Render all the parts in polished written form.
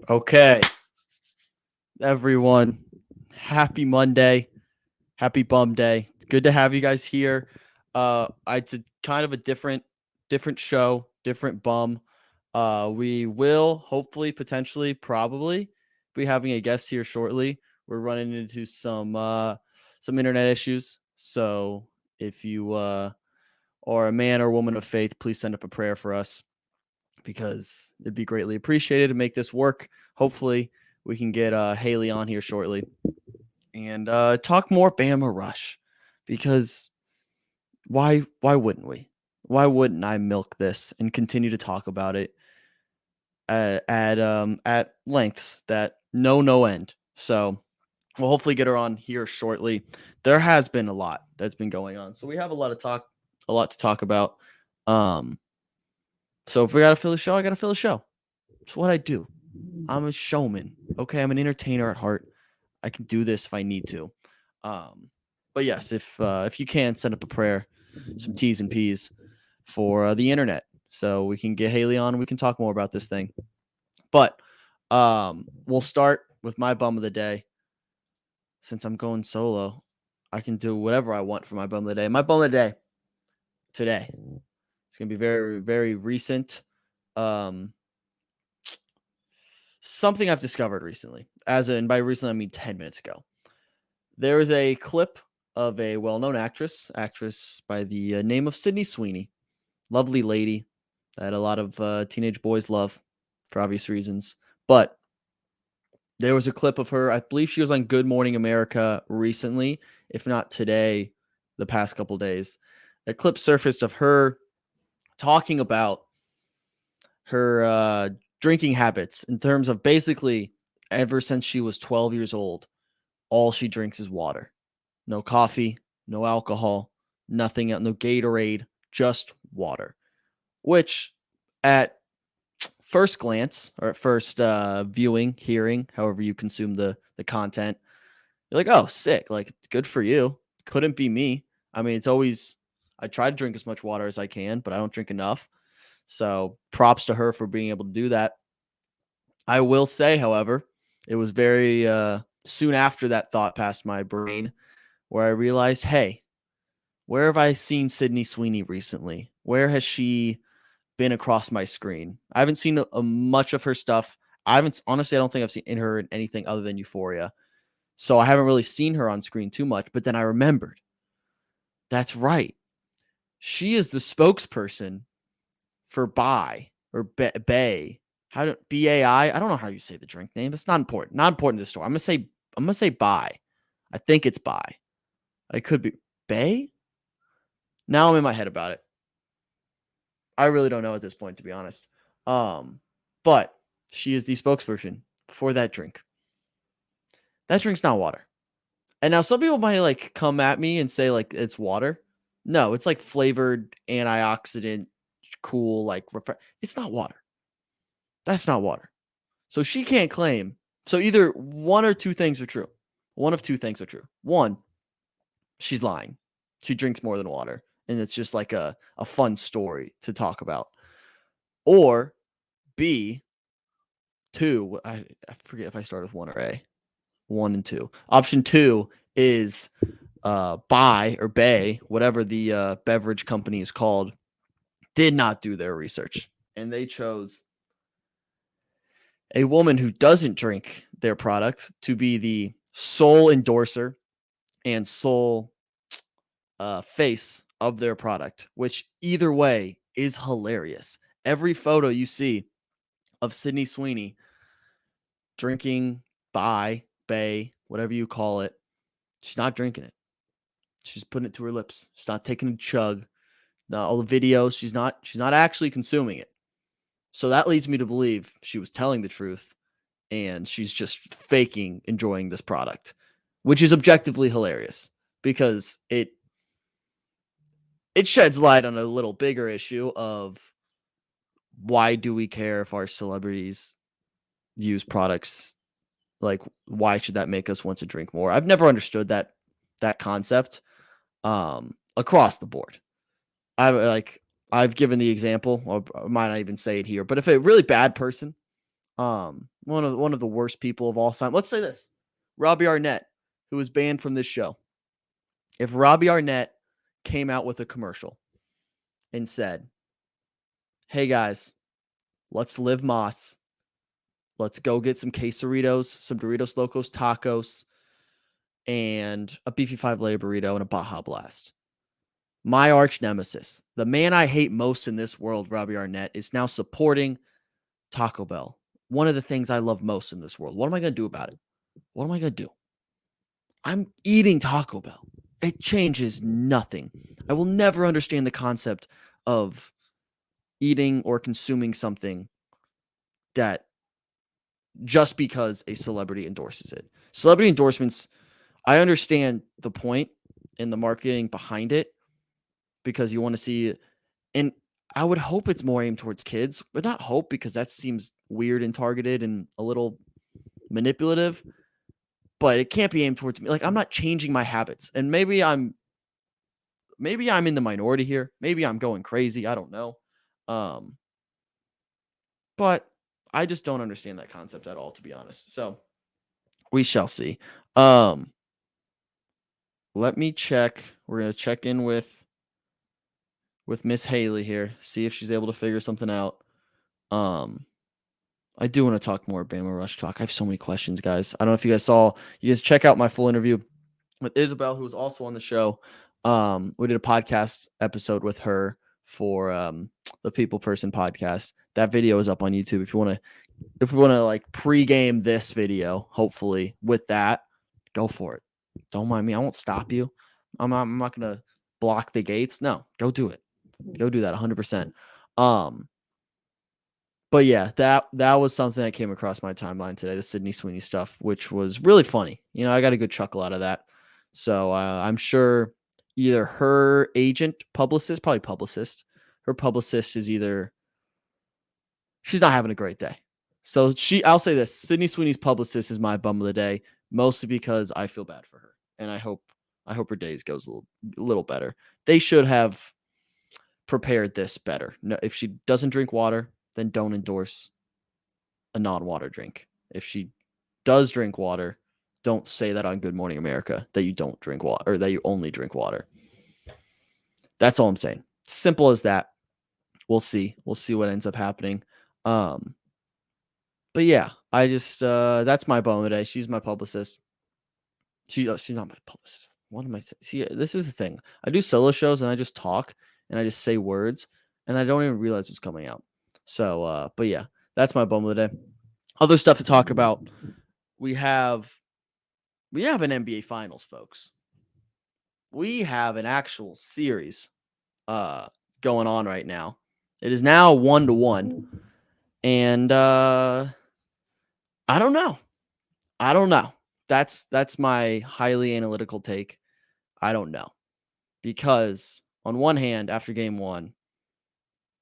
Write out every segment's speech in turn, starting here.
Okay, everyone. Happy Monday. Happy Bum Day. It's good to have you guys here. It's a kind of a different show, different bum. We will hopefully, potentially, probably be having a guest here shortly. We're running into some internet issues, so if you are a man or woman of faith, please send up a prayer for us because it'd be greatly appreciated to make this work. Hopefully, we can get Hailey on here shortly and talk more Bama Rush because why wouldn't we? Why wouldn't I milk this and continue to talk about it at lengths that know no end? So we'll hopefully get her on here shortly. There has been a lot that's been going on, so we have a lot to talk about. Um, so if we gotta fill a show, I gotta fill a show. It's what I do. I'm a showman. Okay, I'm an entertainer at heart. I can do this if I need to. Um, but yes, if you can send up a prayer, some T's and P's for the internet, so we can get Hailey on. And we can talk more about this thing. But we'll start with my bum of the day. Since I'm going solo, I can do whatever I want for my bum of the day. My bum of the day today. It's gonna be very very recent. Um, Something I've discovered recently. And by recently I mean 10 minutes ago. There is a clip of a well-known actress by the name of Sydney Sweeney, lovely lady that a lot of teenage boys love for obvious reasons. But there was a clip of her. I believe she was on Good Morning America recently, if not today, the past couple days. A clip surfaced of her talking about her drinking habits in terms of basically ever since she was 12 years old, all she drinks is water. No coffee, no alcohol, nothing, no Gatorade, just water. Which, at first glance or at first viewing, hearing, however you consume the content, you're like, oh, sick. Like, it's good for you. Couldn't be me. I mean, it's always, I try to drink as much water as I can, but I don't drink enough. So props to her for being able to do that. I will say, however, it was very soon after that thought passed my brain where I realized, hey, where have I seen Sydney Sweeney recently? Where has she been across my screen? I haven't seen much of her stuff. I don't think I've seen her in anything other than Euphoria. So I haven't really seen her on screen too much. But then I remembered, that's right. She is the spokesperson for Bai or Bay. How do BAI? I don't know how you say the drink name. It's not important. Not important to the story. I'm gonna say Bai. I think it's Bai. I could be Bay. Now I'm in my head about it. I really don't know at this point, to be honest. But she is the spokesperson for that drink. That drink's not water. And now some people might like come at me and say like it's water. No, it's like flavored antioxidant, cool, like it's not water. That's not water. So she can't claim. So either one or two things are true. One of two things are true. One, she's lying. She drinks more than water. And it's just like a fun story to talk about. Or B, two, I forget if I start with one or A. One and two. Option two is Buy or Bay, whatever the beverage company is called, did not do their research. And they chose a woman who doesn't drink their product to be the sole endorser and sole face of their product, which either way is hilarious. Every photo you see of Sydney Sweeney drinking Bay, whatever you call it, she's not drinking it. She's putting it to her lips. She's not taking a chug. No, all the videos, she's not actually consuming it. So that leads me to believe she was telling the truth and she's just faking enjoying this product, which is objectively hilarious because it sheds light on a little bigger issue of why do we care if our celebrities use products? Like, why should that make us want to drink more? I've never understood that concept across the board. I've given the example, or I might not even say it here, but if a really bad person One of the worst people of all time. Let's say this. Robbie Arnett, who was banned from this show. If Robbie Arnett came out with a commercial and said, "Hey guys, let's live Moss. Let's go get some quesadillas, some Doritos Locos tacos, and a beefy 5-layer burrito and a Baja Blast." My arch nemesis, the man I hate most in this world, Robbie Arnett, is now supporting Taco Bell. One of the things I love most in this world. What am I going to do about it? What am I going to do? I'm eating Taco Bell. It changes nothing. I will never understand the concept of eating or consuming something that just because a celebrity endorses it. Celebrity endorsements, I understand the point and the marketing behind it because you want to see, and I would hope it's more aimed towards kids, but not hope because that seems weird and targeted and a little manipulative, but it can't be aimed towards me. Like, I'm not changing my habits, and maybe I'm in the minority here. Maybe I'm going crazy. I don't know. But I just don't understand that concept at all, to be honest. So we shall see. Let me check. We're gonna check in with Miss Hailey here, see if she's able to figure something out. I do want to talk more Bama Rush talk. I have so many questions, guys. I don't know if you guys saw. You guys check out my full interview with Isabel, who was also on the show. We did a podcast episode with her for the People Person podcast. That video is up on YouTube if we want to like pregame this video, hopefully with that, go for it. Don't mind me. I won't stop you. I'm not going to block the gates. No, go do it. Go do that 100%. But yeah, that was something that came across my timeline today, the Sydney Sweeney stuff, which was really funny. You know, I got a good chuckle out of that. So I'm sure either her agent, probably publicist, her publicist is either, she's not having a great day. So I'll say this, Sydney Sweeney's publicist is my bum of the day, mostly because I feel bad for her. And I hope her days goes a little better. They should have prepared this better. No, if she doesn't drink water, then don't endorse a non-water drink. If she does drink water, don't say that on Good Morning America that you don't drink water or that you only drink water. That's all I'm saying. Simple as that. We'll see. We'll see what ends up happening. But yeah, I just that's my bum today. She's my publicist. She's not my publicist. What am I saying? See, this is the thing. I do solo shows and I just talk and I just say words and I don't even realize what's coming out. So, but yeah, that's my bum of the day. Other stuff to talk about. We have an NBA Finals, folks. We have an actual series going on right now. It is now 1-1. And I don't know. That's my highly analytical take. I don't know. Because on one hand, after game 1,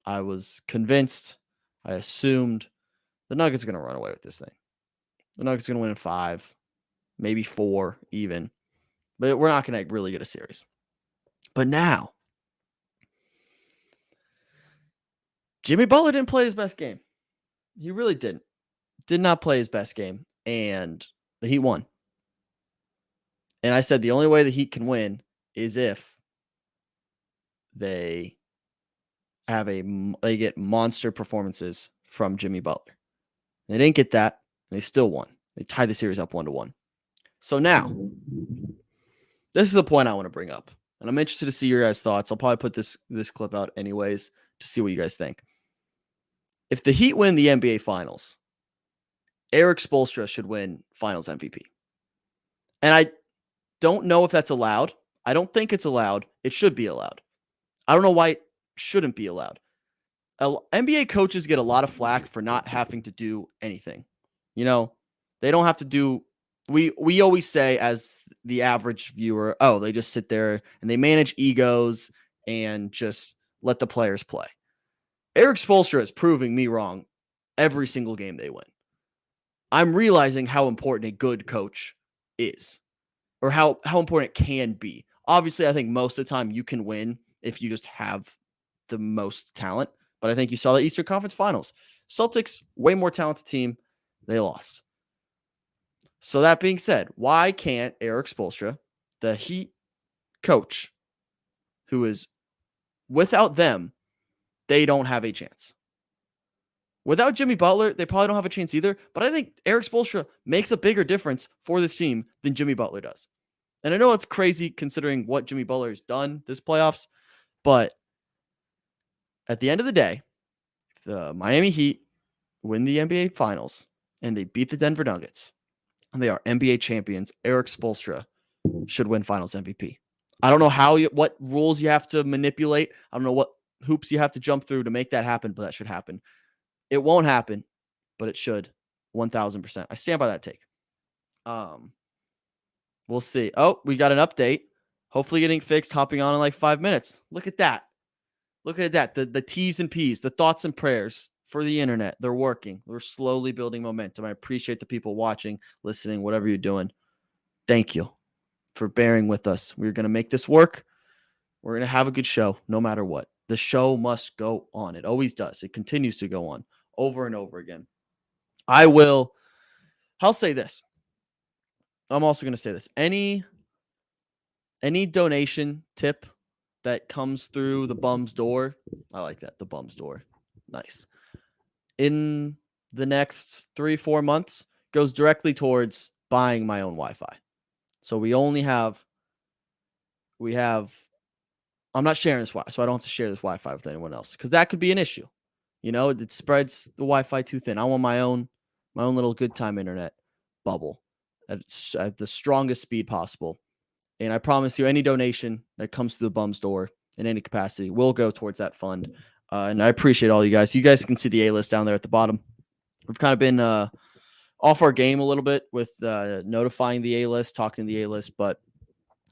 I was convinced, I assumed the Nuggets are going to run away with this thing. The Nuggets are going to win in 5, maybe 4 even. But we're not going to really get a series. But now, Jimmy Butler didn't play his best game. He really didn't. Did not play his best game. And the Heat won. And I said the only way the Heat can win is if they get monster performances from Jimmy Butler. They didn't get that. They still won. They tied the series up 1-1. So now, this is the point I want to bring up. And I'm interested to see your guys' thoughts. I'll probably put this clip out anyways to see what you guys think. If the Heat win the NBA Finals, Eric Spoelstra should win Finals MVP. And I don't know if that's allowed. I don't think it's allowed. It should be allowed. I don't know why it shouldn't be allowed. NBA coaches get a lot of flack for not having to do anything. You know, they don't have to do. We always say as the average viewer, oh, they just sit there and they manage egos and just let the players play. Eric Spoelstra is proving me wrong every single game they win. I'm realizing how important a good coach is, or how important it can be. Obviously, I think most of the time you can win if you just have the most talent. But I think you saw the Eastern Conference Finals. Celtics, way more talented team. They lost. So that being said, why can't Eric Spoelstra, the Heat coach, who is without them, they don't have a chance. Without Jimmy Butler, they probably don't have a chance either. But I think Eric Spoelstra makes a bigger difference for this team than Jimmy Butler does. And I know it's crazy considering what Jimmy Butler has done this playoffs, but at the end of the day, if the Miami Heat win the NBA Finals and they beat the Denver Nuggets and they are NBA champions, Eric Spoelstra should win Finals MVP. I don't know what rules you have to manipulate. I don't know what hoops you have to jump through to make that happen, but that should happen. It won't happen, but it should. 1,000%. I stand by that take. We'll see. Oh, we got an update. Hopefully getting fixed, hopping on in like 5 minutes. Look at that. Look at that. The T's and P's, the thoughts and prayers for the internet. They're working. We're slowly building momentum. I appreciate the people watching, listening, whatever you're doing. Thank you for bearing with us. We're going to make this work. We're going to have a good show no matter what. The show must go on. It always does. It continues to go on over and over again. I'll say this. I'm also going to say this. Any donation tip that comes through the bum's door, I like that. The bum's door. Nice. In the next 3-4 months goes directly towards buying my own Wi-Fi. So I'm not sharing this Wi-Fi, so I don't have to share this Wi-Fi with anyone else because that could be an issue. It spreads the Wi-Fi too thin. I want my own little good time internet bubble at the strongest speed possible. And I promise you, any donation that comes through the bum's door in any capacity will go towards that fund. And I appreciate all you guys. You guys can see the A-list down there at the bottom. We've kind of been off our game a little bit with notifying the A-list, talking to the A-list, but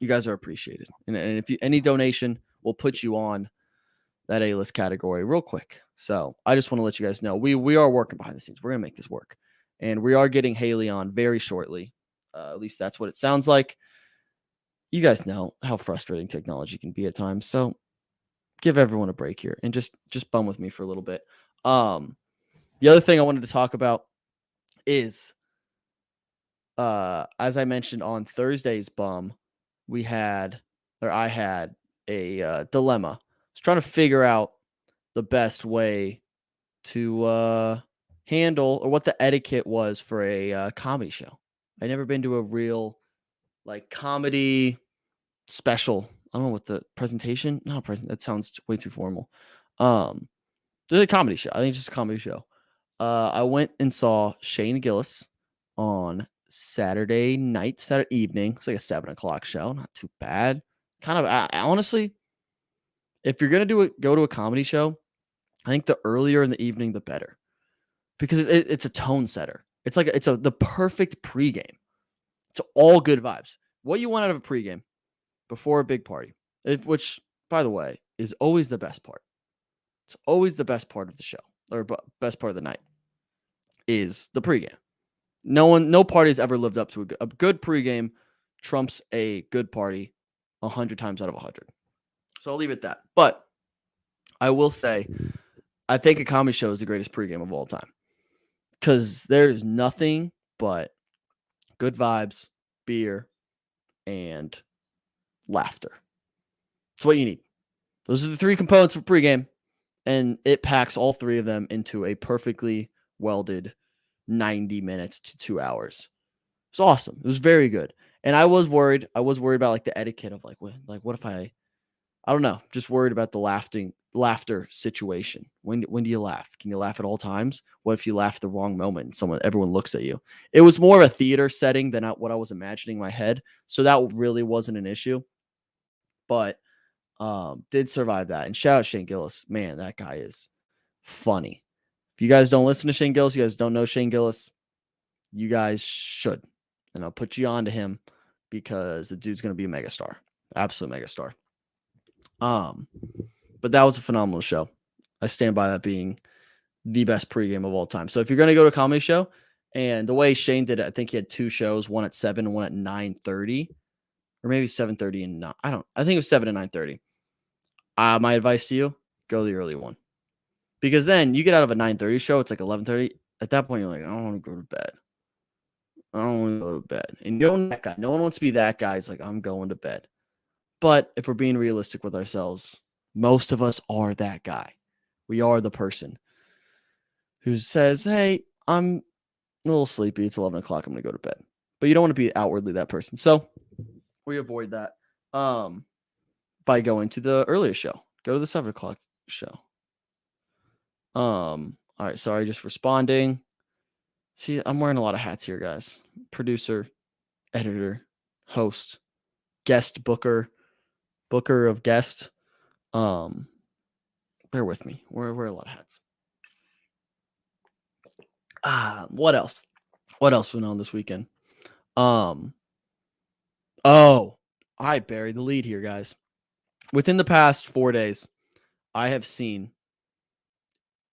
you guys are appreciated. And if any donation will put you on that A-list category real quick. So I just want to let you guys know we are working behind the scenes. We're going to make this work. And we are getting Hailey on very shortly. At least that's what it sounds like. You guys know how frustrating technology can be at times. So give everyone a break here and just bum with me for a little bit. The other thing I wanted to talk about is, as I mentioned on Thursday's bum, I had a dilemma. I was trying to figure out the best way to handle or what the etiquette was for a comedy show. I'd never been to a real comedy special. I don't know what the presentation. Not a present. That sounds way too formal. There's a comedy show. I think it's just a comedy show. I went and saw Shane Gillis on Saturday evening. It's like a 7:00 show. Not too bad. Kind of honestly, if you're gonna go to a comedy show, I think the earlier in the evening the better, because it's a tone setter. It's the perfect pregame. It's all good vibes. What you want out of a pregame before a big party, which, by the way, is always the best part. It's always the best part of the show, or best part of the night, is the pregame. No party has ever lived up to a good pregame trumps a good party 100 times out of 100. So I'll leave it at that. But I will say, I think a comedy show is the greatest pregame of all time, because there's nothing but good vibes, beer, and laughter. That's what you need. Those are the three components of pregame, and it packs all three of them into a perfectly welded 90 minutes to 2 hours. It's awesome. It was very good. And I was worried. About the etiquette of what if I don't know, just worried about the laughter situation. When do you laugh? Can you laugh at all times? What if you laugh at the wrong moment and everyone looks at you? It was more of a theater setting than what I was imagining in my head. So that really wasn't an issue. But did survive that. And shout out Shane Gillis. Man, that guy is funny. If you guys don't listen to Shane Gillis, you guys don't know Shane Gillis, you guys should. And I'll put you on to him, because the dude's going to be a megastar. Absolute megastar. But that was a phenomenal show. I stand by that being the best pregame of all time. So if you're going to go to a comedy show, and the way Shane did it, I think he had two shows, one at 7 and one at 9:30, or maybe 7:30 and 9. I think it was 7 and 9:30. My advice to you, go the early one. Because then you get out of a 9:30 show, it's like 11:30. At that point, you're like, I don't want to go to bed. I don't want to go to bed. And you don't that guy. No one wants to be that guy. It's like, I'm going to bed. But if we're being realistic with ourselves, most of us are that guy. We are the person who says, hey, I'm a little sleepy. It's 11 o'clock. I'm going to go to bed. But you don't want to be outwardly that person. So we avoid that by going to the earlier show. Go to the 7 o'clock show. All right. Sorry, just responding. See, I'm wearing a lot of hats here, guys. Producer, editor, host, guest booker of guest. Bear with me. We're a lot of hats. What else? What else went on this weekend? I buried the lead here, guys. Within the past 4 days, I have seen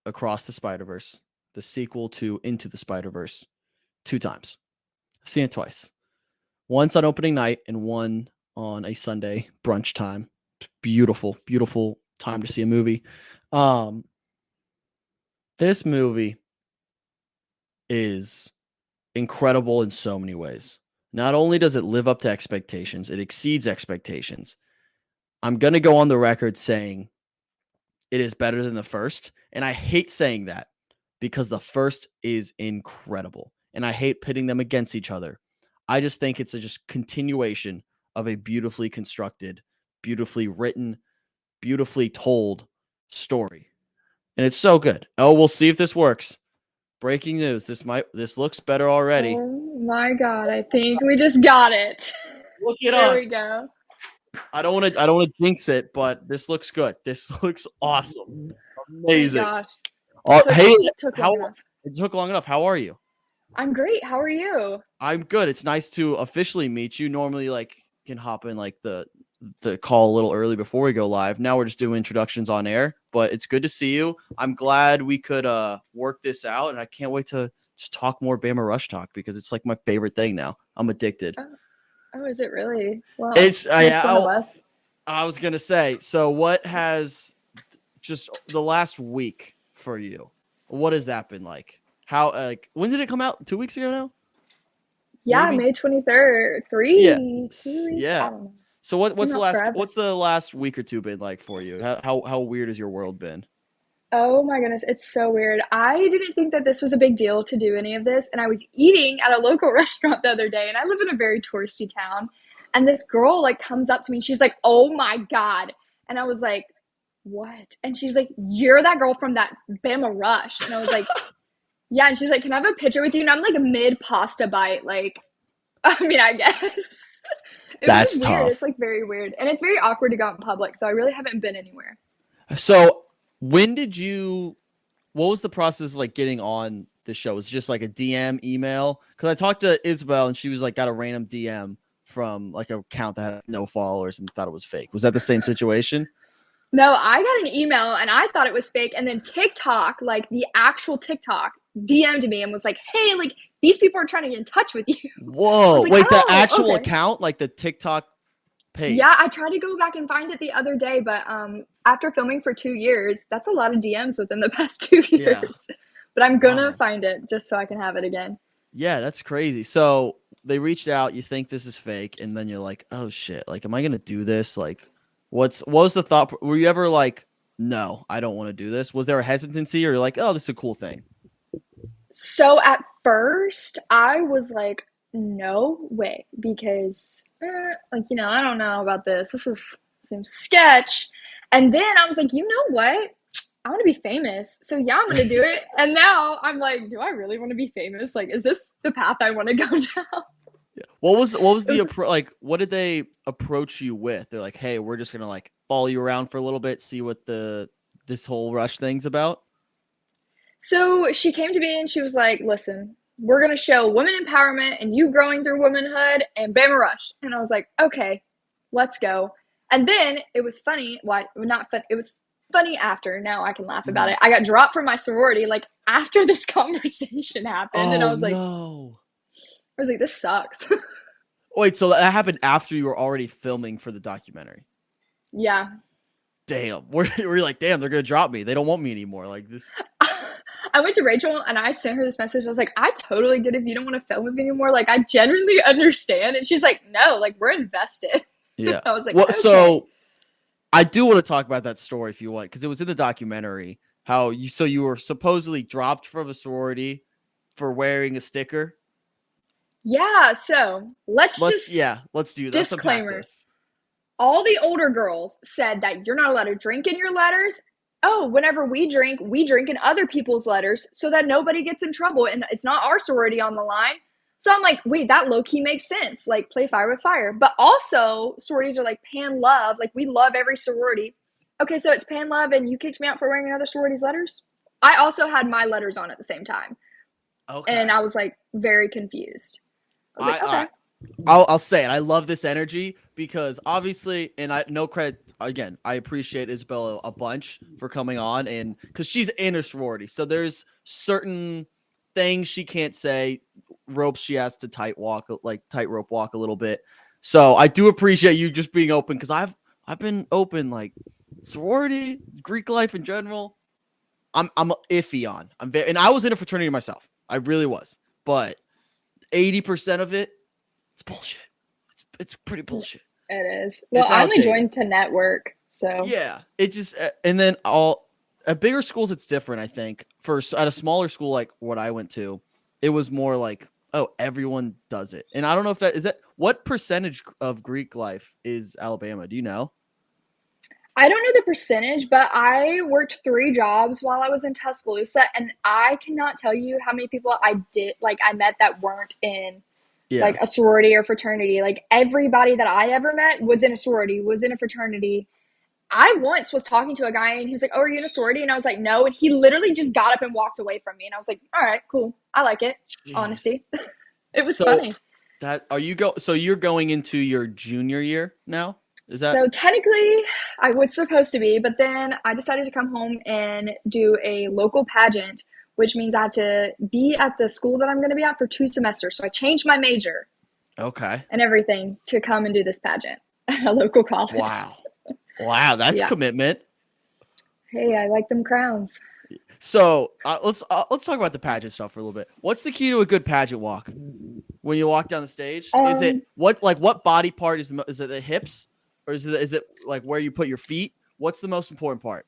Across the Spider-Verse, the sequel to Into the Spider-Verse, 2 times. I've seen it twice. Once on opening night and one on a Sunday brunch time. Beautiful, beautiful time to see a movie. This movie is incredible in so many ways. Not only does it live up to expectations, it exceeds expectations. I'm going to go on the record saying it is better than the first. And I hate saying that because the first is incredible. And I hate pitting them against each other. I just think it's a just continuation of a beautifully constructed, beautifully written, beautifully told story. And it's so good. Oh, we'll see if this works. Breaking news. This looks better already. Oh my God, I think we just got it. Look at There us. we go. I don't want to jinx it, but this looks good. This looks awesome. Amazing. Oh Oh my gosh. hey, Took how long enough. it took long enough. How are you? I'm great. How are you? I'm good. It's nice to officially meet you. Normally, can hop in the call a little early before we go live. Now we're just doing introductions on air, but it's good to see you. I'm glad we could work this out, and I can't wait to just talk more Bama Rush talk because it's like my favorite thing now. I'm addicted. Oh, is it really? Well, It's makes one of us. I was gonna say. So, what has just the last week for you? What has that been like? How when did it come out? 2 weeks ago now? Yeah, Maybe. May 23rd. Yeah. 2 weeks? I Yeah. don't know. So Came out forever. what's the last week or two been like for you? How weird has your world been? Oh my goodness, it's so weird. I didn't think that this was a big deal to do any of this. And I was eating at a local restaurant the other day, and I live in a very touristy town. And this girl like comes up to me and she's like, "Oh my God." And I was like, "What?" And she's like, "You're that girl from that Bama Rush." And I was like, "Yeah." And she's like, "Can I have a picture with you?" And I'm like a mid pasta bite, like, I mean, I guess. It was That's just weird. It's tough. like very weird. And it's very awkward to go out in public. So I really haven't been anywhere. So, when did you what was the process of like getting on the show? Was it just like a DM email? Because I talked to Isabel and she was like got a random DM from like an account that had no followers and thought it was fake. Was that the same situation? No, I got an email and I thought it was fake. And then TikTok, like the actual TikTok, DM'd me and was like, "Hey, like these people are trying to get in touch with you." I was Whoa! like, Wait, the "Oh, actual okay." account, like the TikTok Yeah, page. I tried to go back and find it the other day, but after filming for 2 years, that's a lot of DMs within the past 2 years. Yeah. But I'm gonna Wow. find it just so I can have it again. Yeah, that's crazy. So they reached out, you think this is fake, and then you're like, oh shit, like, am I gonna do this? Like, what was the thought? Were you ever like, no, I don't want to do this? Was there a hesitancy or you're like, oh, this is a cool thing? So at first, I was like, no way, because, like, I don't know about this. This is seems sketch. And then I was like, you know what? I want to be famous. So yeah, I'm going to do it. And now I'm like, do I really want to be famous? Like, is this the path I want to go down? Yeah. What was It the was like? What did they approach you with? They're like, hey, we're just gonna like follow you around for a little bit, see what this whole rush thing's about. So she came to me and she was like, listen, we're going to show women empowerment and you growing through womanhood and Bama Rush. And I was like, okay, let's go. And then it was funny. Why? Not fun. It was funny after. Now I can laugh about Mhm. it. I got dropped from my sorority like after this conversation happened. And Oh no! I was like, this sucks. Wait, so that happened after you were already filming for the documentary? Yeah. damn. We're like, damn, they're gonna drop me. They don't want me anymore. Like this. I went to Rachel and I sent her this message. I was like, I totally get if you don't want to film with me anymore. Like, I genuinely understand. And she's like, no, like, we're invested. Yeah. I was like, Well, okay. so I do want to talk about that story if you want, because it was in the documentary. How you were supposedly dropped from a sorority for wearing a sticker. Yeah, so let's just Let's do that. Let's unpack disclaimer. this. All the older girls said that you're not allowed to drink in your letters. Oh, whenever we drink in other people's letters so that nobody gets in trouble and it's not our sorority on the line. So I'm like, wait, that low key makes sense. Like, play fire with fire. But also, sororities are like pan love. Like, we love every sorority. Okay, so it's pan love and you kicked me out for wearing another sorority's letters? I also had my letters on at the same time. And Okay. I was like, very confused. I was like, okay. I'll say it. I love this energy because obviously, and I no credit again. I appreciate Isabella a bunch for coming on, and because she's in a sorority, so there's certain things she can't say, ropes she has to tightrope walk a little bit. So I do appreciate you just being open because I've been open like sorority, Greek life in general. I'm iffy on. I'm very, and I was in a fraternity myself. I really was, but 80% of it. It's bullshit. It's pretty bullshit. It is. Well, It's I only outdated. joined to network, so Yeah, it just and then all at bigger schools it's different. I think at a smaller school like what I went to, it was more like everyone does it, and I don't know if that what percentage of Greek life is Alabama? Do you know? I don't know the percentage, but I worked 3 jobs while I was in Tuscaloosa, and I cannot tell you how many people I met that weren't in like Yeah. a sorority or fraternity. Like, everybody that I ever met was in a sorority, was in a fraternity. I once was talking to a guy and he was like, "Oh, are you in a sorority?" And I was like, "No." And he literally just got up and walked away from me. And I was like, "All right, cool. I like it." Jeez. Honesty. It was So funny. so you're going into your junior year now? Is that So technically, I was supposed to be, but then I decided to come home and do a local pageant, which means I have to be at the school that I'm going to be at for 2 semesters. So I changed my major okay? and everything to come and do this pageant at a local college. Wow. Wow, that's Yeah. commitment. Hey, I like them crowns. So let's talk about the pageant stuff for a little bit. What's the key to a good pageant walk? When you walk down the stage, is it Um, what body part is it the hips, or is it like where you put your feet? What's the most important part?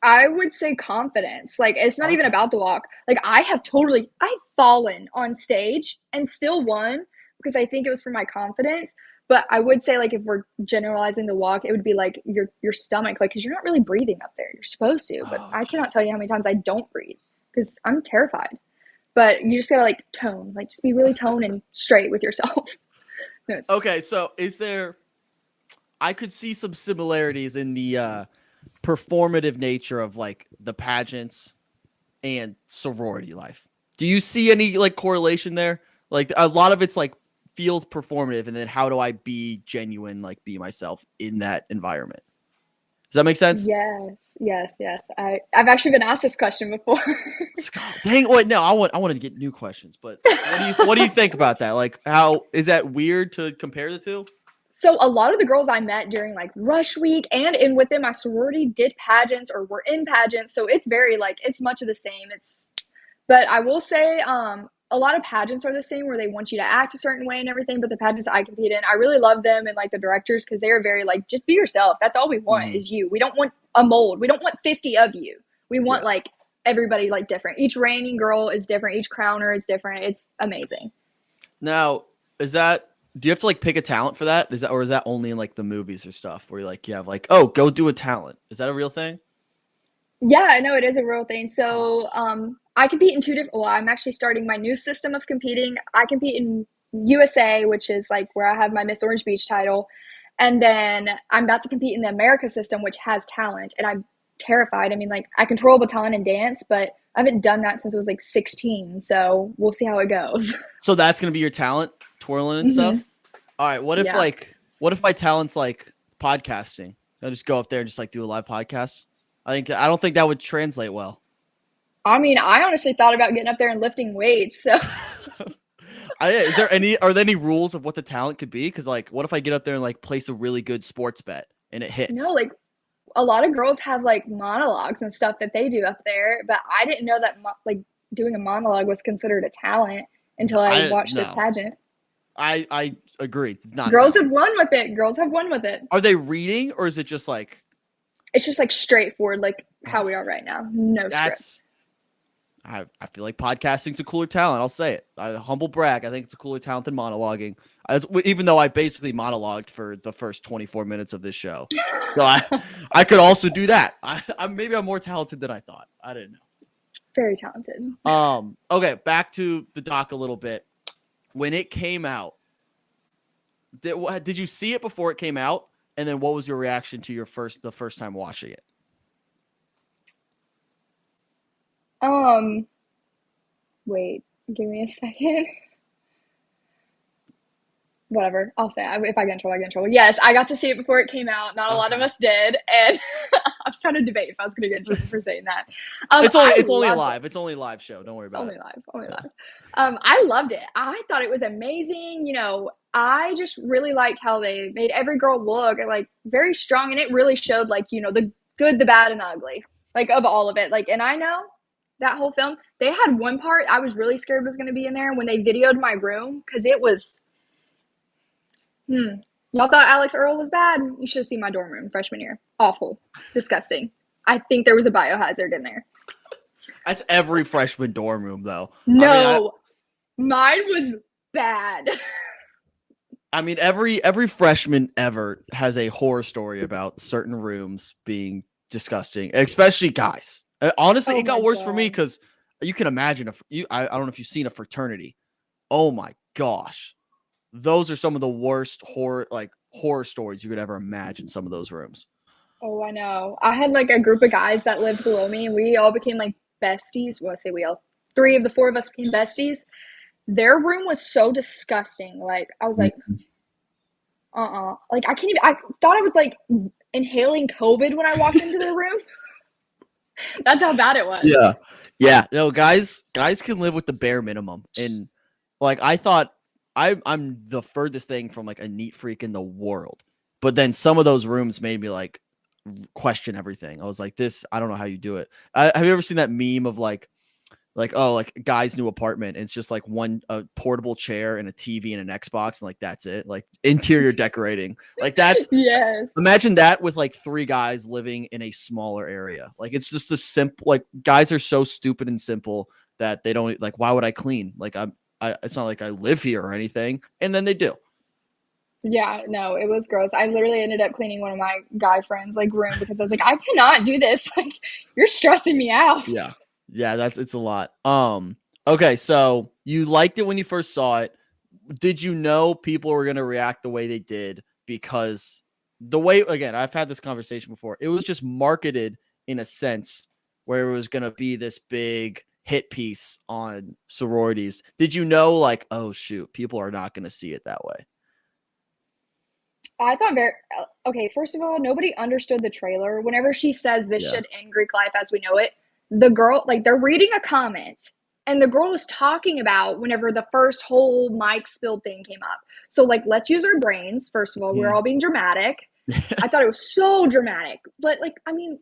I would say confidence. Like, it's not even Okay. about the walk. Like, I've fallen on stage and still won because I think it was for my confidence. But I would say, like, if we're generalizing the walk, it would be like your stomach, like, because you're not really breathing up there. You're supposed to, but Oh, I cannot tell jeez. you how many times I don't breathe because I'm terrified. But you just gotta like tone, like just be really tone and straight with yourself. Okay, so is there? I could see some similarities in the performative nature of like the pageants and sorority life. Do you see any like correlation there? Like a lot of it's like feels performative, and then how do I be genuine, like be myself in that environment? Does that make sense? Yes, yes, yes. I've actually been asked this question before. Scott, dang, wait, no, I wanted to get new questions, but what do you think about that? Like, how is that weird to compare the two? So a lot of the girls I met during like rush week and in within my sorority did pageants or were in pageants. So it's very like it's much of the same. But I will say, a lot of pageants are the same where they want you to act a certain way and everything. But the pageants I compete in, I really love them and like the directors because they are very like just be yourself. That's all we want Hmm. is you. We don't want a mold. We don't want 50 of you. We want Yeah. like everybody like different. Each reigning girl is different. Each crowner is different. It's amazing. Now, is that do you have to like pick a talent for that? Is that only in like the movies or stuff where you like you have like, oh, go do a talent? Is that a real thing? Yeah, I know it is a real thing. Oh, So, I compete in 2 different. Well, I'm actually starting my new system of competing. I compete in USA, which is like where I have my Miss Orange Beach title, and then I'm about to compete in the America system, which has talent, and I'm terrified. I mean, like I control baton and dance, but I haven't done that since I was like 16. So we'll see how it goes. so that's gonna be your talent, twirling and Hmm. stuff. All right. Yeah. What if my talent's like podcasting? I'll just go up there and just like do a live podcast. I don't think that would translate well. I mean, I honestly thought about getting up there and lifting weights. So Are there any rules of what the talent could be? Because like, what if I get up there and like place a really good sports bet and it no, hits? like a lot of girls have like monologues and stuff that they do up there, but I didn't know that like doing a monologue was considered a talent until I I watched this no, pageant. I agree. It's not a Girls have talent. won with it. Girls have won with it. Are they reading or is it just like It's just like straightforward, like how we are right now. No that's scripts. I feel like podcasting's a cooler talent. I'll say it. Humble brag. I think it's a cooler talent than monologuing. Even though I basically monologued for the first 24 minutes of this show, so I could also do that. Maybe I'm more talented than I thought. I didn't Very talented. know. Okay, back to the doc a little bit. When it came out, did you see it before it came out? And then what was your reaction to the first time watching it? Um, Wait, give me a second. Whatever, I'll say it. If I get in trouble, I get in trouble. Yes, I got to see it before it came out. Not a lot of Okay. us did, and I was trying to debate if I was going to get in trouble for saying that. It's I only a loved it. live. It's only a live show. Don't worry It's about it. only live, only Yeah. live. I loved it. I thought it was amazing. You know, I just really liked how they made every girl look like very strong, and it really showed like the good, the bad, and the ugly, like of all of it. Like, and I know that whole film, they had one part I was really scared was going to be in there when they videoed my room because it was. Y'all thought Alex Earl was bad? You should have seen my dorm room freshman year. Awful, disgusting. I think there was a biohazard in there. That's every freshman dorm room, though. No, mine was bad. I mean, every freshman ever has a horror story about certain rooms being disgusting, especially guys. Honestly, Oh it my got worse for me god. because you can imagine I don't know if you've seen a fraternity. Oh my gosh, those are some of the worst horror stories you could ever imagine. Some of those rooms. Oh, I know. I had like a group of guys that lived below me, and we all became like besties. Well, I say we all. Three of the four of us became besties. Their room was so disgusting. Like I was like, Like I can't even. I thought I was like inhaling COVID when I walked into their room. That's how bad it was. Yeah. Yeah. No, guys can live with the bare minimum. And like I thought I'm the furthest thing from like a neat freak in the world. But then some of those rooms made me like question everything. I was like, I don't know how you do it. Have you ever seen that meme of like a guy's new apartment and it's just like a portable chair and a TV and an Xbox and like that's it. Like interior decorating. Like that's Yes. imagine that with like three guys living in a smaller area. Like it's just the simple. Like guys are so stupid and simple that they don't like. Why would I clean? Like it's not like I live here or anything. And then they do. Yeah, no, it was gross. I literally ended up cleaning one of my guy friends' like room because I was like, I cannot do this. Like, you're stressing me out. Yeah, yeah. It's a lot. Okay, so you liked it when you first saw it. Did you know people were gonna react the way they did because the way again I've had this conversation before. It was just marketed in a sense where it was gonna be this big hit piece on sororities. Did you know like, oh shoot, people are not gonna see it that way? I thought very okay. First of all, nobody understood the trailer. Whenever she says this Yeah. should end Greek life as we know it, the girl like they're reading a comment, and the girl was talking about whenever the first whole Mike spilled thing came up. So like, let's use our brains. First of all, we're Mhm. all being dramatic. I thought it was so dramatic, but like, I mean,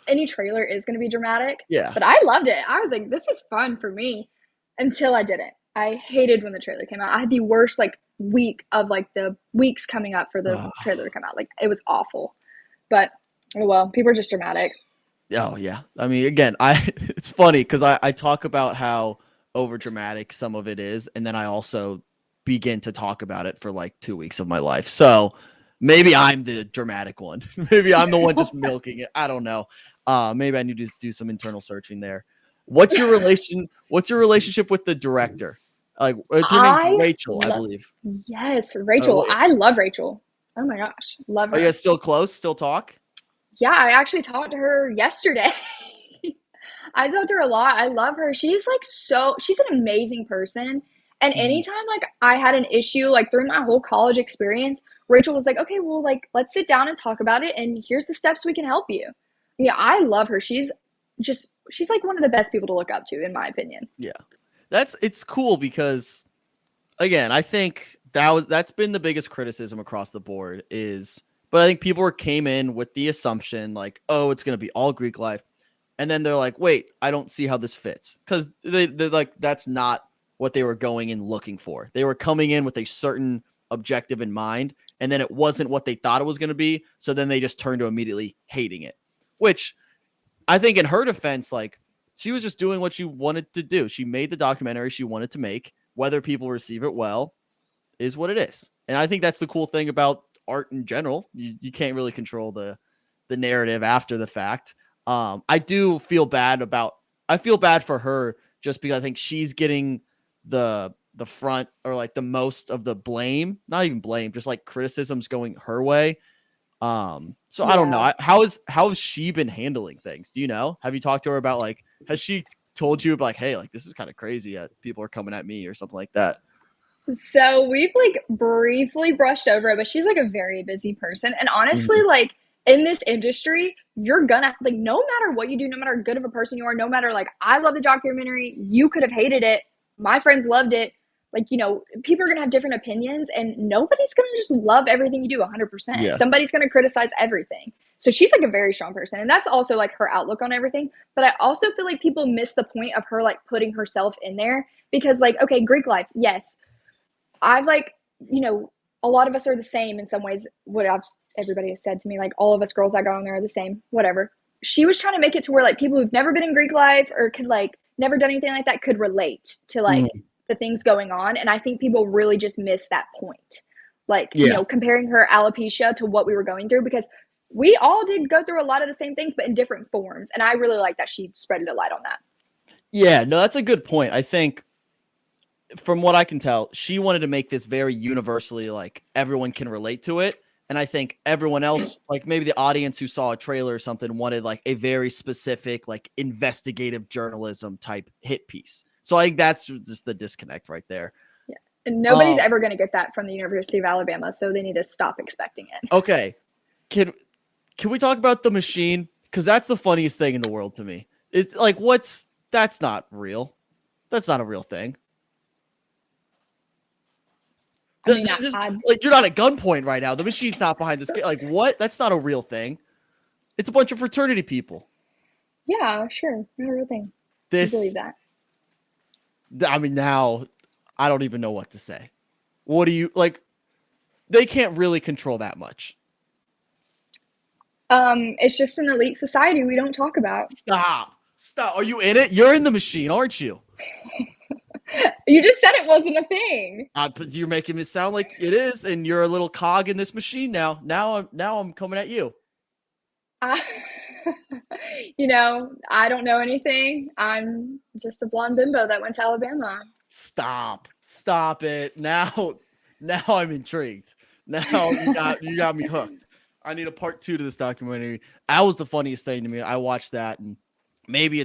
any trailer is going to be dramatic. Yeah. But I loved it. I was like, this is fun for me until I didn't. I hated when the trailer came out. I had the worst like week of like the weeks coming up for the trailer to come out. Like it was awful. But oh well, people are just dramatic. Oh yeah. I mean, again, I it's funny because I talk about how over dramatic some of it is, and then I also begin to talk about it for like 2 weeks of my life. So maybe I'm the dramatic one. Maybe I'm the one just milking it. I don't know. Maybe I need to do some internal searching there. What's your relationship with the director? Like, it's her name's I Rachel, I love believe. yes, Rachel. Wait, I love Rachel. Oh my gosh, love are you her. guys still close? Still talk? Yeah, I actually talked to her yesterday. I talked to her a lot. I love her. She's like she's an amazing person. And Mhm. anytime like I had an issue, like through my whole college experience, Rachel was like, okay, well, like let's sit down and talk about it. And here's the steps we can help you. Yeah, I love her. She's like one of the best people to look up to, in my opinion. Yeah. It's cool because again, I think that's been the biggest criticism across the board is But I think people came in with the assumption like, oh, it's going to be all Greek life. And then they're like, wait, I don't see how this fits. Because they're like, that's not what they were going in looking for. They were coming in with a certain objective in mind. And then it wasn't what they thought it was going to be. So then they just turned to immediately hating it, which I think in her defense, like she was just doing what she wanted to do. She made the documentary she wanted to make. Whether people receive it well is what it is. And I think that's the cool thing about art in general. You can't really control the narrative after the fact. I do feel bad for her just because I think she's getting the front or like the most of the blame, not even blame, just like criticisms going her way. So I don't know. Yeah. How has she been handling things? Do you know? Have you talked to her about like, has she told you like, hey, like this is kind of crazy that people are coming at me or something like that? So we've like briefly brushed over it, but she's like a very busy person. And honestly, Mhm. like in this industry, you're gonna like no matter what you do, no matter how good of a person you are, no matter like I love the documentary, you could have hated it. My friends loved it. Like, people are gonna have different opinions and nobody's gonna just love everything you do 100%. Yeah. Somebody's gonna criticize everything. So she's like a very strong person. And that's also like her outlook on everything. But I also feel like people miss the point of her like putting herself in there because like, okay, Greek life, yes, I've like, a lot of us are the same in some ways. Everybody has said to me, like all of us girls that got on there are the same, whatever. She was trying to make it to where like people who've never been in Greek life or could like never done anything like that could relate to like Mhm. the things going on. And I think people really just miss that point. Like, Yeah. comparing her alopecia to what we were going through because we all did go through a lot of the same things, but in different forms. And I really like that she spread a light on that. Yeah. No, that's a good point. I think from what I can tell, she wanted to make this very universally like everyone can relate to it. And I think everyone else, like maybe the audience who saw a trailer or something, wanted like a very specific, like investigative journalism type hit piece. So I think that's just the disconnect right there. Yeah. And nobody's Um, ever going to get that from the University of Alabama, so they need to stop expecting it. okay. Can can we talk about the machine? Because that's the funniest thing in the world to me. Is like that's not real. That's not a real thing. I mean, This, like you're not at gunpoint right now. The machine's not behind this. Like what? That's not a real thing. It's a bunch of fraternity people. yeah, sure, not a real thing. You believe This, that? I mean, now I don't even know what to say. What do you like? They can't really control that much. It's just an elite society we don't talk about. Stop. Are you in it? You're in the machine, aren't you? You just said it wasn't a thing. But you're making it sound like it is, and you're a little cog in this machine now. Now I'm coming at you. I, I don't know anything. I'm just a blonde bimbo that went to Alabama. Stop it. Now I'm intrigued. Now you got me hooked. I need a part 2 to this documentary. That was the funniest thing to me. I watched that and maybe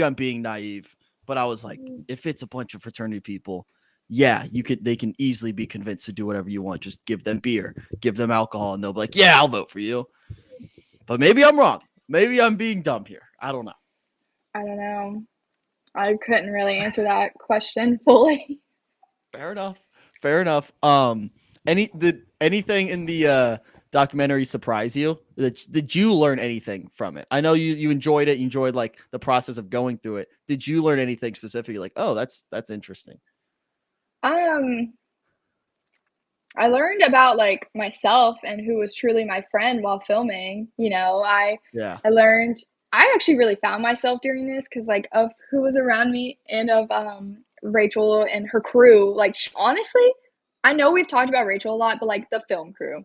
I'm being naive, but I was like, if it's a bunch of fraternity people, yeah, they can easily be convinced to do whatever you want. Just give them beer, give them alcohol, and they'll be like, yeah, I'll vote for you. But maybe I'm wrong. Maybe I'm being dumb here. I don't know. I don't know. I couldn't really answer that question fully. Fair enough. Fair enough. Did anything in the documentary surprise you? Did you learn anything from it? I know you enjoyed it. You enjoyed like the process of going through it. Did you learn anything specifically? Like, oh, that's interesting. Um, I learned about like myself and who was truly my friend while filming. Yeah. I learned I actually really found myself during this because like of who was around me and of Rachel and her crew. Like honestly, I know we've talked about Rachel a lot, but like the film crew,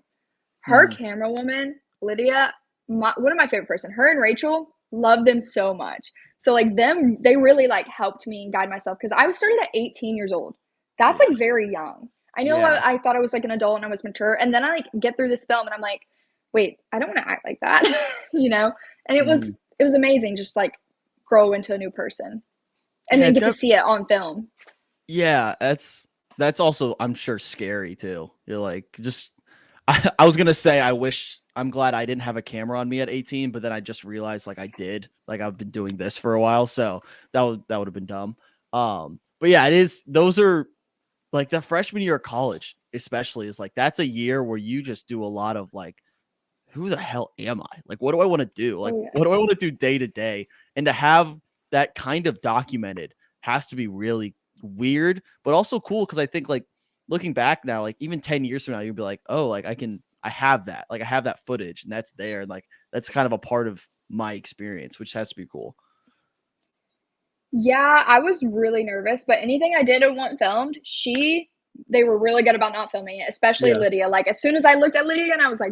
her Mhm. camera woman, Lydia, one of my favorite person. Her and Rachel love them so much. So like them, they really like helped me and guide myself because I was started at 18 years old. That's Yeah. like very young. I know Yeah. I thought I was like an adult and I was mature, and then I like get through this film and I'm like, wait, I don't want to act like that, you know. And Mhm. it was amazing, just like grow into a new person, and Yeah. then get to see it on film. Yeah. That's also I'm sure scary too. You're like just I was gonna say I'm glad I didn't have a camera on me at 18, but then I just realized like I did. Like I've been doing this for a while, so that would have been dumb. But yeah, it is those are like the freshman year of college, especially is like that's a year where you just do a lot of like who the hell am I? Like, what do I want to do? Like, Oh yeah. what do I want to do day to day? And to have that kind of documented has to be really weird, but also cool because I think like looking back now, like even 10 years from now, you'd be like, oh, like I have that. Like I have that footage and that's there. And like that's kind of a part of my experience, which has to be cool. Yeah, I was really nervous, but anything I didn't want filmed, they were really good about not filming it, especially Yeah. Lydia. Like as soon as I looked at Lydia and I was like,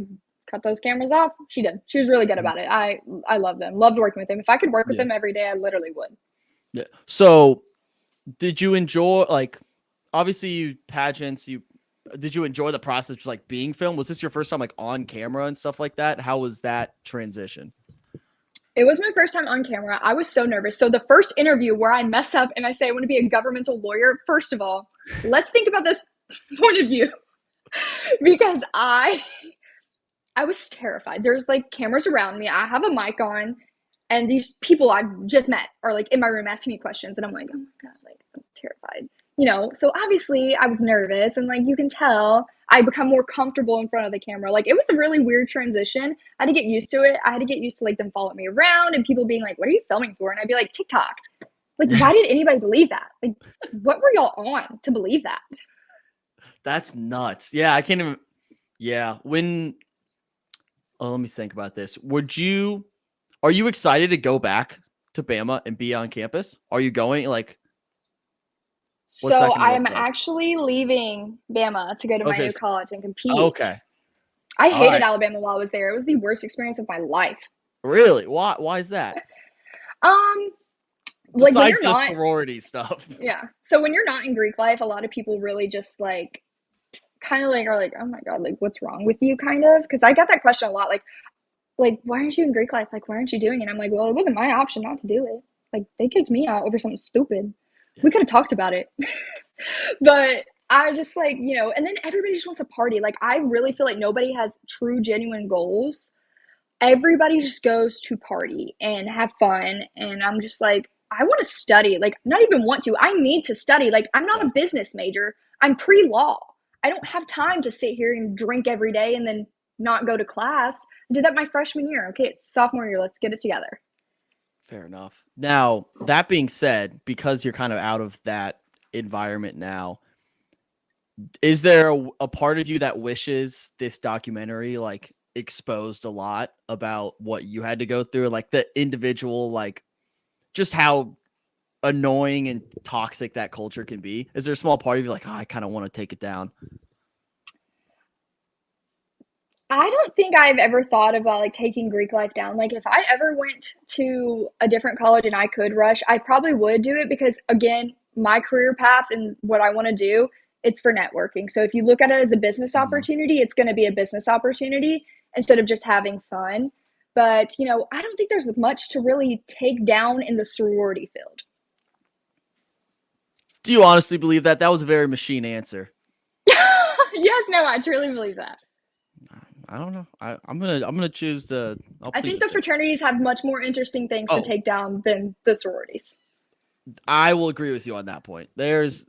cut those cameras off, she did. She was really good Mhm. about it. I love them. Loved working with them. If I could work with Yeah. them every day, I literally would. Yeah. So did you enjoy like obviously you pageants, you did you enjoy the process of like being filmed? Was this your first time like on camera and stuff like that? How was that transition? It was my first time on camera. I was so nervous. So the first interview where I mess up and I say I want to be a governmental lawyer, first of all, let's think about this point of view because I was terrified. There's like cameras around me. I have a mic on, and these people I've just met are like in my room asking me questions, and I'm like, oh my god, like I'm terrified. So obviously I was nervous, and like you can tell, I become more comfortable in front of the camera. Like it was a really weird transition. I had to get used to it. I had to get used to like them following me around and people being like, "What are you filming for?" And I'd be like, "TikTok." Like, why did anybody believe that? Like, what were y'all on to believe that? That's nuts. Yeah, I can't even. Yeah, when. Oh, let me think about this. Are you excited to go back to Bama and be on campus? Are you going? Like, what's So that going to I look am like? actually leaving Bama to go to my Okay. new college and compete. Okay. I All hated right. Alabama while I was there. It was the worst experience of my life. Really? Why is that? Um, like when Besides you're the not, sorority stuff. yeah. So when you're not in Greek life, a lot of people really just like kind of like are like, oh my god, like what's wrong with you, kind of. Because I got that question a lot, like why aren't you in Greek life? Like why aren't you doing it? I'm like, well, it wasn't my option not to do it. Like they kicked me out over something stupid. We Yeah. could have talked about it. But I just like, and then everybody just wants to party. Like I really feel like nobody has true genuine goals. Everybody just goes to party and have fun, and I'm just like, I want to study. Like not even want to. I need to study. Like I'm not Yeah. a business major. I'm pre-law. I don't have time to sit here and drink every day and then not go to class. I did that my freshman year. Okay, it's sophomore year. Let's get it together. Fair enough. Now, that being said, because you're kind of out of that environment now, is there a part of you that wishes this documentary like exposed a lot about what you had to go through, like the individual, like just how annoying and toxic that culture can be? Is there a small part of you like, oh, I kind of want to take it down? I don't think I've ever thought about like taking Greek life down. Like if I ever went to a different college and I could rush, I probably would do it because again, my career path and what I want to do, it's for networking. So if you look at it as a business Mhm. opportunity, it's going to be a business opportunity instead of just having fun. But, I don't think there's much to really take down in the sorority field. Do you honestly believe that? That was a very machine answer. Yes, no, I truly believe that. I don't know. I'm gonna choose to. I'll I plead think the the fifth. fraternities have much more interesting things to Oh, take down than the sororities. I will agree with you on that point. There's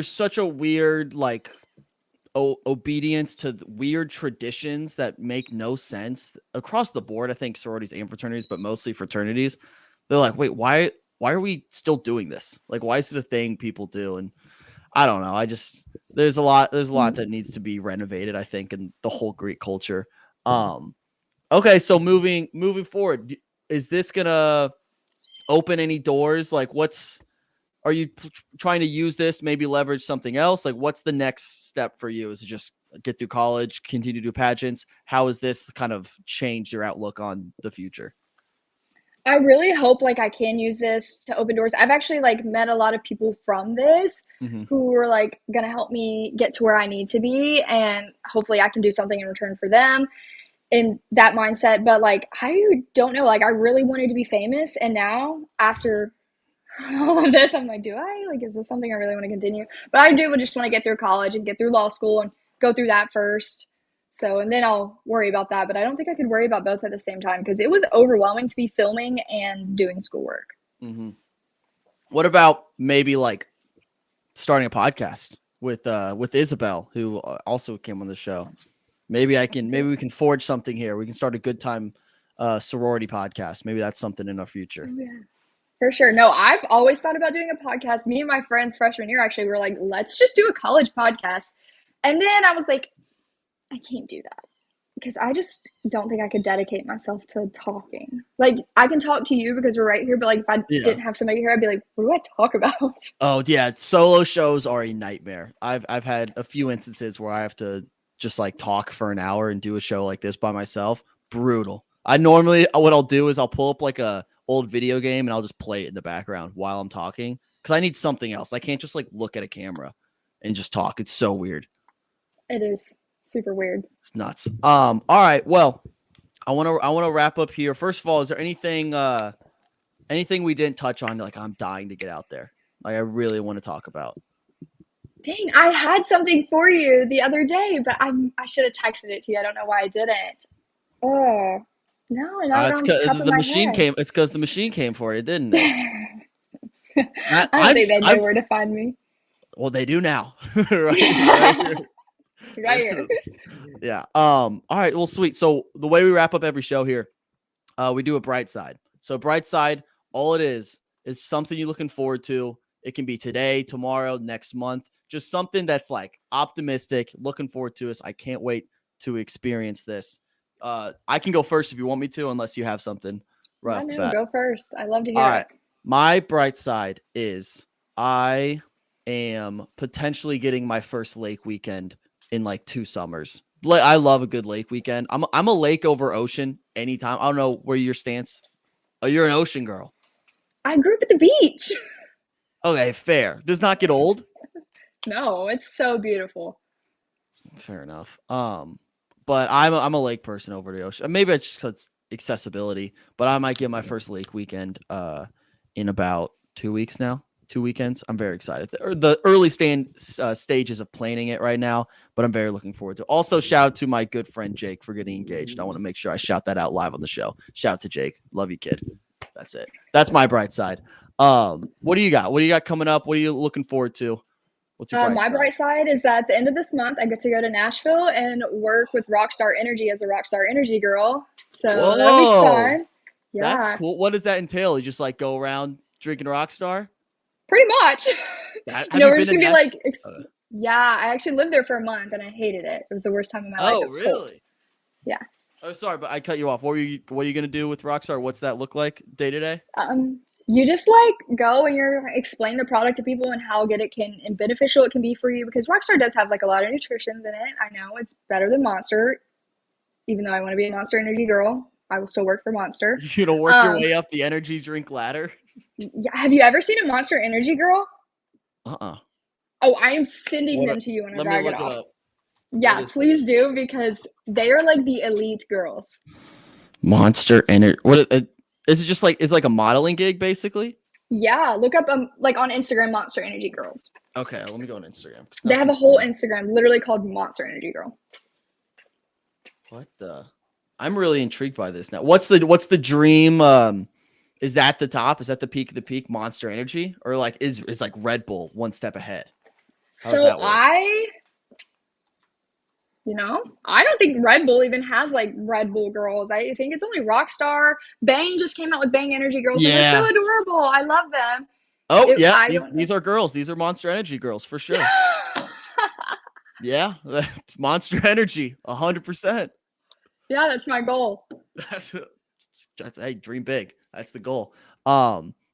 such a weird like obedience to weird traditions that make no sense across the board. I think sororities and fraternities, but mostly fraternities. They're like, wait, why are we still doing this? Like, why is this a thing people do? And I don't know. I just there's a lot that needs to be renovated, I think, in the whole Greek culture. Um, okay, so moving forward, is this gonna open any doors? Like, are you trying to use this, maybe leverage something else? Like, what's the next step for you? Is it just get through college, continue to do pageants? How has this kind of changed your outlook on the future? I really hope like I can use this to open doors. I've actually like met a lot of people from this Hmm. who were like gonna help me get to where I need to be, and hopefully I can do something in return for them in that mindset. But like I don't know, like I really wanted to be famous, and now after all of this, I'm like, do I like is this something I really want to continue? But I do just want to get through college and get through law school and go through that first. So, and then I'll worry about that. But I don't think I could worry about both at the same time because it was overwhelming to be filming and doing schoolwork. Hmm. What about maybe like starting a podcast with Isabel, who also came on the show? Maybe we can forge something here. We can start a good time sorority podcast. Maybe that's something in our future. Oh, yeah. For sure. No, I've always thought about doing a podcast. Me and my friends freshman year actually were like, let's just do a college podcast. And then I was like, I can't do that because I just don't think I could dedicate myself to talking. Like, I can talk to you because we're right here, but like, if I Yeah. didn't have somebody here, I'd be like, what do I talk about? Oh yeah, solo shows are a nightmare. I've had a few instances where I have to just like talk for an hour and do a show like this by myself. Brutal. I normally what I'll do is I'll pull up like a old video game and I'll just play it in the background while I'm talking because I need something else. I can't just like look at a camera and just talk. It's so weird. It is super weird. It's nuts. All right. Well, I want to wrap up here. First of all, is there anything we didn't touch on? Like I'm dying to get out there. Like I really want to talk about. Dang, I had something for you the other day, but I should have texted it to you. I don't know why I didn't. Oh, no, not It's on because top of the my machine head. came. It's because the machine came for it, didn't it? I don't think they know where to find me. Well, they do now. right here. Right here. Yeah. All right. Well, sweet. So the way we wrap up every show here, we do a bright side. So bright side, all it is something you're looking forward to. It can be today, tomorrow, next month. Just something that's like optimistic, looking forward to us. I can't wait to experience this. I can go first if you want me to, unless you have something right Yeah, off the no, bat. go first. I love to All hear right. it. My bright side is I am potentially getting my first lake weekend in like 2 summers. I love a good lake weekend. I'm a lake over ocean anytime. I don't know where your stance. Oh, you're an ocean girl. I grew up at the beach. Okay, fair. Does not get old. No, it's so beautiful. Fair enough. But I'm a lake person over the ocean. Maybe it's just 'cause it's accessibility, but I might get my first lake weekend in about 2 weeks now. 2 weekends. I'm very excited. The early stages of planning it right now, but I'm very looking forward to. Also, shout out to my good friend Jake for getting engaged. I want to make sure I shout that out live on the show. Shout out to Jake. Love you, kid. That's it. That's my bright side. What do you got? What do you got coming up? What are you looking forward to? What's your bright My side? bright side is that at the end of this month, I get to go to Nashville and work with Rockstar Energy as a Rockstar Energy girl. So that'll be Whoa. fun. That's Yeah, cool. What does that entail? You just like go around drinking Rockstar? pretty much. Have you We're been just to gonna be Nashville? like, yeah, I actually lived there for a month and I hated it. It was the worst time of my life. It Oh, was cold. really? Yeah. Oh, sorry, but I cut you off. What are you gonna do with Rockstar? What's that look like day to day? You just like go and you're explain the product to people and how good it can and beneficial it can be for you because Rockstar does have like a lot of nutrition in it. I know it's better than Monster, even though I want to be a Monster Energy girl. I will still work for Monster. You gonna work your Um, way up the energy drink ladder? yeah, have you ever seen a Monster Energy girl? Uh-uh. Oh, I am sending What? them to you Let whenever me I get look it off. up. What Yeah, is please this? do because they are like the elite girls. Monster Energy. Is it just like it's like a modeling gig basically? Yeah, look up like on Instagram Monster Energy girls. Okay, let me go on Instagram. 'Cause They have a nothing's whole coming up. Instagram literally called Monster Energy Girl. What the? I'm really intrigued by this now. What's the dream? Is that the top? Is that the peak of the peak? Monster Energy, or like is like Red Bull one step ahead? How does So that work? I don't think Red Bull even has like Red Bull girls. I think it's only Rockstar. Bang just came out with Bang Energy girls, and they're so Yeah. adorable. I love them. Oh yeah. I These don't these are girls. These are Monster Energy girls for sure. know. Yeah, Monster Energy, 100%. Yeah, that's my goal. That's hey, dream big. That's the goal.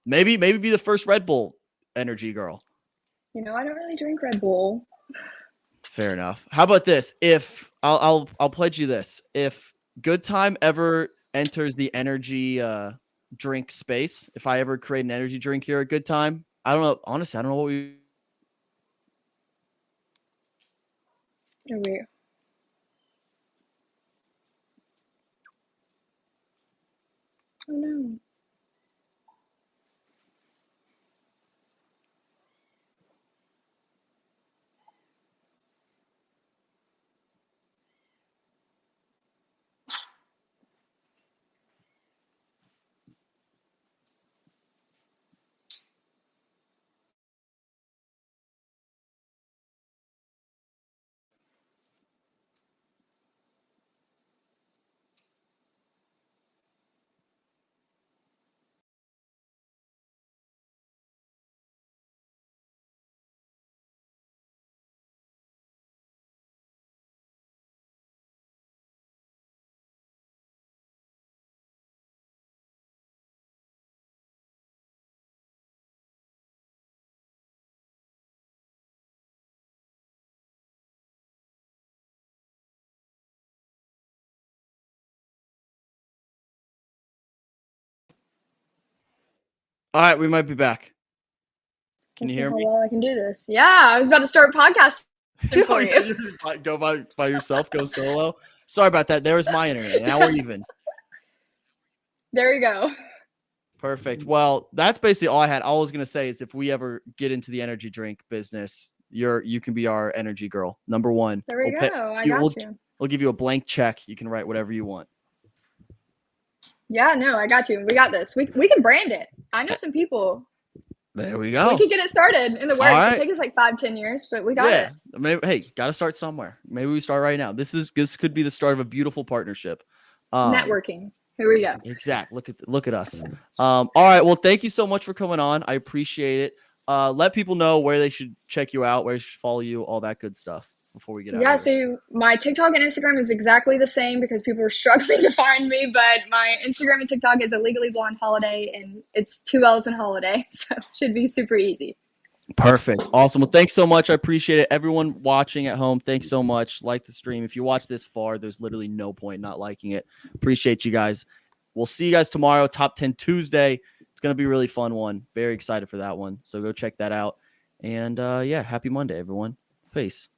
Maybe be the first Red Bull Energy girl. I don't really drink Red Bull. Fair enough. How about this? If I'll pledge you this. If Good Time ever enters the energy drink space, if I ever create an energy drink here at Good Time, I don't know. Honestly, I don't know what we. Oh, wait. Oh no. All right, we might be back. Can Let's you see hear how me? well I can do this. Yeah, I was about to start podcasting Oh, for yeah, you. you can go by yourself, go solo. Sorry about that. There was my internet. Now we're even. There you go. Perfect. Well, that's basically all I had. All I was gonna say is if we ever get into the energy drink business, you can be our energy girl. Number one. There we We'll pay go. I you. got you. We'll give you a blank check. You can write whatever you want. Yeah, no, I got you. We got this. We can brand it. I know some people. There we We go. could get it started in the All works. It right. takes us like 5, 10 years, but we got Yeah. it. Maybe, hey, got to start somewhere. Maybe we start right now. This could be the start of a beautiful partnership. Networking. Here we go. Exact. Look at us. All right. Well, thank you so much for coming on. I appreciate it. Let people know where they should check you out, where they should follow you, all that good stuff before we get out Yeah, of here. so my TikTok and Instagram is exactly the same because people are struggling to find me, but my Instagram and TikTok is Illegally Blonde Holiday, and it's 2 L's in Holiday, so it should be super easy. Perfect. Awesome. Well, thanks so much. I appreciate it. Everyone watching at home, thanks so much. Like the stream. If you watch this far, there's literally no point not liking it. Appreciate you guys. We'll see you guys tomorrow, Top 10 Tuesday. It's going to be a really fun one. Very excited for that one. So go check that out. And yeah, happy Monday, everyone. Peace.